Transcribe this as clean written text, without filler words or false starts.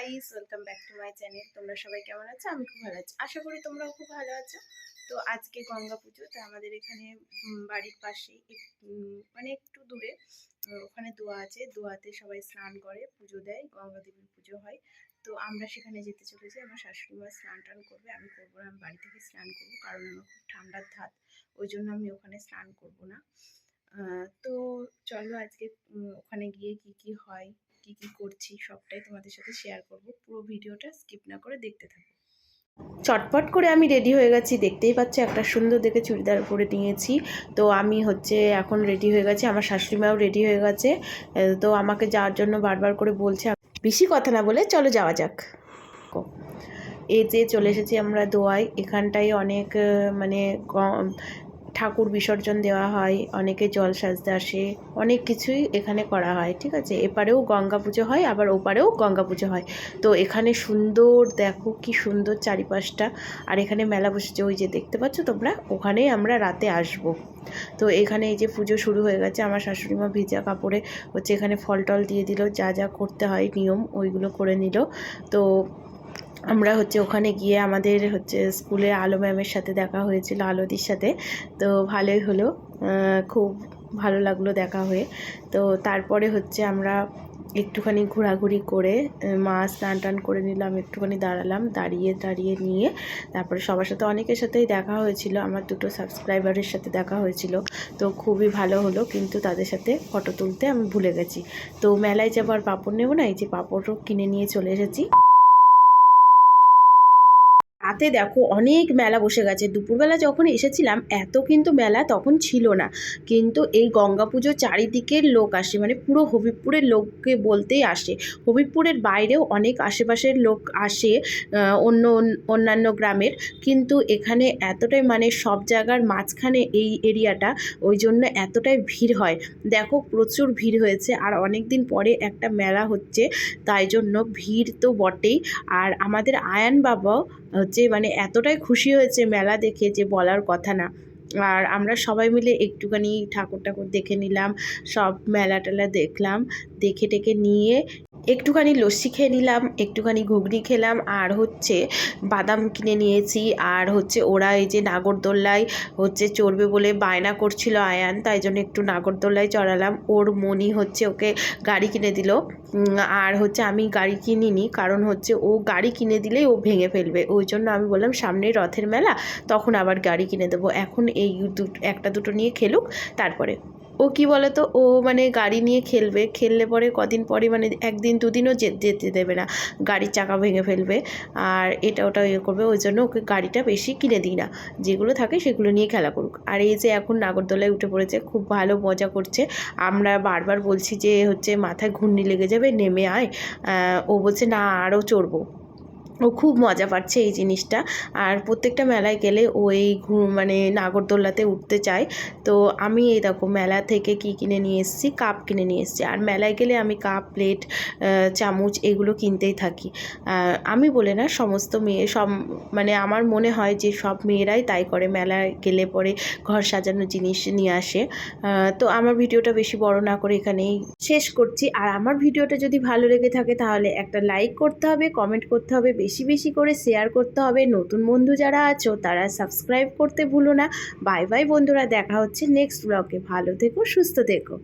Guys, welcome back to my channel. তোমরা সবাই কেমন আছো? আমি খুব ভালো আছি, আশা করি তোমরাও খুব ভালো আছো। তো আজকে গঙ্গা পুজো, তো আমাদের এখানে বাড়ির পাশেই মানে একটু দূরে ওখানে দোয়া আছে। দোয়াতে সবাই স্নান করে, পুজো দেয়, গঙ্গা দেবীর পুজো হয়। তো আমরা সেখানে যেতে চলেছি। আমার শাশুড়ি মা স্নান টান করবে, আমি করবো না, আমি বাড়ি থেকে স্নান করবো, কারণ আমার খুব ঠান্ডার ধাত, ওই জন্য আমি ওখানে স্নান করবো না। তো চলো আজকে ওখানে গিয়ে কি কি হয়, কি কি করছি, সবটাই তোমাদের সাথে শেয়ার করব। পুরো ভিডিওটা স্কিপ না করে দেখতে থাকো। চটপট করে আমি রেডি হয়ে গেছি, দেখতেই পাচ্ছ একটা সুন্দর দেখে চুড়িদার পরে নিয়েছি। তো আমি এখন রেডি হয়ে গেছি, আমার শাশুড়ি মাও রেডি হয়ে গেছে। তো আমাকে যাওয়ার জন্য বারবার করে বলছে। বেশি কথা না বলে চলো যাওয়া যাক। এই যে চলে এসেছি আমরা দোয়ায়। এখানটায় অনেক মানে ঠাকুর বিসর্জন দেওয়া হয়, অনেকে জল সাজতে আসে, অনেক কিছুই এখানে করা হয়। ঠিক আছে, এপারেও গঙ্গা পুজো হয়, আবার ওপারেও গঙ্গা পুজো হয়। তো এখানে সুন্দর, দেখো কি সুন্দর চারিপাশটা। আর এখানে মেলা বসেছে, ওই যে দেখতে পাচ্ছ তোমরা, ওখানেই আমরা রাতে আসব। তো এখানে এই যে পুজো শুরু হয়ে গেছে। আমার শাশুড়ি মা ভিজা কাপড়ে এখানে ফল টল দিয়ে দিল, যা যা করতে হয় নিয়ম ওইগুলো করে নিল। তো আমরা ওখানে গিয়ে আমাদের স্কুলে আলো ম্যামের সাথে দেখা হয়েছিল, আলোদির সাথে। তো ভালোই হলো, খুব ভালো লাগলো দেখা হয়ে। তো তারপরে আমরা একটুখানি ঘোরাঘুরি করে মা স্নান টান করে নিলাম, একটুখানি দাঁড়ালাম, দাঁড়িয়ে নিয়ে তারপরে সবার সাথে, অনেকের সাথেই দেখা হয়েছিল, আমার 2টো সাবস্ক্রাইবারের সাথে দেখা হয়েছিল। তো খুবই ভালো হলো, কিন্তু তাদের সাথে ফটো তুলতে আমি ভুলে গেছি। তো মেলায় যাবার পাঁপড় নেব না, এই যে পাঁপড়ও কিনে নিয়ে চলে এসেছি। রাতে দেখো অনেক মেলা বসে গেছে। দুপুরবেলা যখন এসেছিলাম এত কিন্তু মেলা তখন ছিল না, কিন্তু এই গঙ্গা পুজোর চারিদিকের লোক আসে, মানে পুরো হবিবপুরের লোককে বলতেই আসে। হবিবপুরের বাইরেও অনেক আশেপাশের লোক আসে, অন্যান্য গ্রামের, কিন্তু এখানে এতটাই মানে সব জায়গার মাঝখানে এই এরিয়াটা, ওই জন্য এতটাই ভিড় হয়। দেখো প্রচুর ভিড় হয়েছে, আর অনেক দিন পরে একটা মেলা হচ্ছে, তাই জন্য ভিড় তো বটেই। আর আমাদের আয়ান বাবাও মানে এতটাই খুশি হয়েছে মেলা দেখে যে বলার কথা না। আর আমরা সবাই মিলে একটুখানি ঠাকুর দেখে নিলাম, সব মেলা টেলা দেখলাম, দেখে টেকে নিয়ে একটুখানি লস্যি খেয়ে নিলাম, একটুখানি ঘুগনি খেলাম, আর বাদাম কিনে নিয়েছি। আর ওরা এই যে নাগরদোল্লায় চড়বে বলে বায়না করছিল আয়ান, তাই জন্য একটু নাগরদোল্লায় চড়ালাম। ওর মনি ওকে গাড়ি কিনে দিল। আর আমি গাড়ি কিনিনি, কারণ ও গাড়ি কিনে দিলেই ও ভেঙে ফেলবে, ওই জন্য আমি বললাম সামনেই রথের মেলা, তখন আবার গাড়ি কিনে দেবো, এখন এই একটা দুটো নিয়ে খেলুক। তারপরে ও কি বলতো, ও মানে গাড়ি নিয়ে খেললে পরে কদিন পরে মানে একদিন দুদিনও যেতে দেবে না, গাড়ির চাকা ভেঙে ফেলবে, আর এটা ওটা করবে, ওই জন্য ওকে গাড়িটা বেশি কিনে দিই না, যেগুলো থাকে সেগুলো নিয়ে খেলা করুক। আর এই যে এখন নাগরদোলায় উঠে পড়েছে, খুব ভালো মজা করছে। আমরা বারবার বলছি যে মাথায় ঘূর্ণি লেগে যাবে, নেমে আয়। ও বলছে না, আরও চড়বো। ও খুব মজা পাচ্ছে এই জিনিসটা। আর প্রত্যেকটা মেলায় গেলে ও এই মানে নাগরদোল্লাতে উঠতে চায়। তো আমি এই দেখো মেলা থেকে কি কিনে নিয়ে এসেছি, কাপ কিনে নিয়ে এসেছি। আর মেলায় গেলে আমি কাপ, প্লেট, চামচ এগুলো কিনতেই থাকি। আমি বলে না, সমস্ত মেয়ে সব, মানে আমার মনে হয় যে সব মেয়েরাই তাই করে, মেলায় গেলে পরে ঘর সাজানোর জিনিস নিয়ে আসে। তো আমার ভিডিওটা বেশি বড় না করে এখানেই শেষ করছি। আর আমার ভিডিওটা যদি ভালো লেগে থাকে তাহলে একটা লাইক করতে হবে, কমেন্ট করতে হবে, বেশি বেশি করে শেয়ার করতে হবে। নতুন বন্ধু যারা আছো তারা সাবস্ক্রাইব করতে ভুলো না। বাই বাই বন্ধুরা, দেখা হচ্ছে নেক্সট ব্লগে। ভালো থেকো, সুস্থ থেকো।